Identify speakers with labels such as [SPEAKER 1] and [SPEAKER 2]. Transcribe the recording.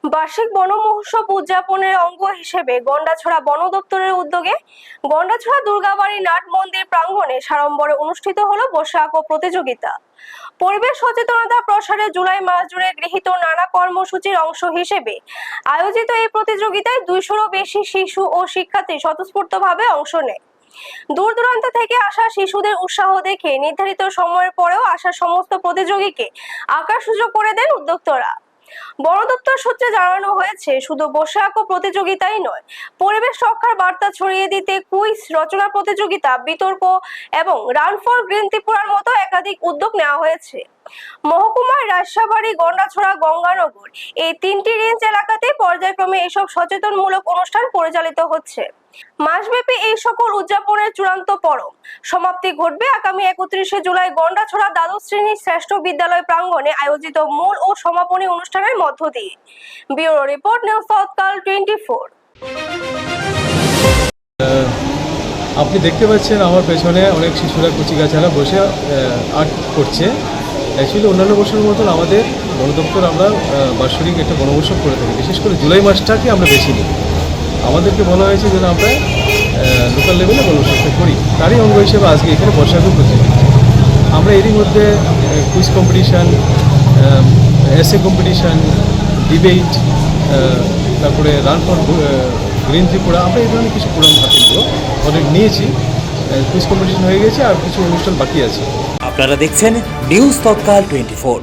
[SPEAKER 1] বার্ষিক বন মহোৎসব উদযাপনের অঙ্গ হিসেবে গন্ডাছড়া বন দপ্তরের উদ্যোগে গন্ডাছড়া দুর্গাবাড়ি নাট মন্দির প্রাঙ্গণে সাড়ম্বরে অনুষ্ঠিত হলো বসে আঁকো প্রতিযোগিতা। পরিবেশ সচেতনতা প্রসারে জুলাই মাস জুড়ে গৃহীত নানা কর্মসূচির অংশ হিসেবে আয়োজিত এই প্রতিযোগিতায় 200-রও বেশি শিশু ও শিক্ষার্থী স্বতঃস্ফূর্তভাবে অংশ নেয়। দূর দূরান্ত থেকে আসা শিশুদের উৎসাহ দেখে নির্ধারিত সময়ের পরেও আসা সমস্ত প্রতিযোগীকে আঁকার সুযোগ করে দেন উদ্যোক্তারা। বন দপ্তর সূত্রে জানানো হয়েছে, শুধু বসে আঁকো প্রতিযোগিতাই নয়, পরিবেশ রক্ষার বার্তা ছড়িয়ে দিতে কুইজ রচনা প্রতিযোগিতা, বিতর্ক এবং রান ফর গ্রিন ত্রিপুরার মতো একাধিক উদ্যোগ নেওয়া হয়েছে। মহকুমার রাজশাবাড়ী, গন্ডাছড়া, গঙ্গানগর এই 3টি রেঞ্জ এলাকাতে পর্যায়ক্রমে এসব সচেতনমূলক অনুষ্ঠান পরিচালিত হচ্ছে। মাসব্যাপী এই সকল উদযাপনের চূড়ান্ত পরব সমাপ্তি ঘটবে আগামী 31শে জুলাই গন্ডাছড়া দ্বাদশ শ্রেণীর শ্রেষ্ঠ বিদ্যালয় প্রাঙ্গণে আয়োজিত মূল ও সমাপনী অনুষ্ঠানের মধ্য দিয়ে। ব্যুরো রিপোর্ট, নিউজ সাউথকাল 24।
[SPEAKER 2] আপনি দেখতে পাচ্ছেন আমার পেছনে অনেক শিশুরা কচিকাচারা বসে আর্ট করছে। অ্যাকচুয়ালি অন্যান্য বছরের মতন আমাদের বন দপ্তর আমরা বার্ষিক একটা বনমোৎসব করে থাকি, বিশেষ করে জুলাই মাসটাকে আমরা বেছে নিই। আমাদেরকে বলা হয়েছে যেন আমরা লোকাল লেভেলে বনমোৎসবটা করি, তারই অঙ্গ হিসেবে আজকে এখানে বসে আঁকো প্রতিযোগিতা। আমরা এরই মধ্যে কুইজ কম্পিটিশান, এসে কম্পিটিশান, ডিবেট, তারপরে রান ফর গ্রিন ত্রিপুরা, আমরা এই ধরনের কিছু প্রোগ্রাম হাতে অনেক নিয়েছি। কুইজ কম্পিটিশন হয়ে গেছে আর কিছু অনুষ্ঠান বাকি আছে।
[SPEAKER 3] আপনারা দেখছেন নিউজ তৎকাল 24।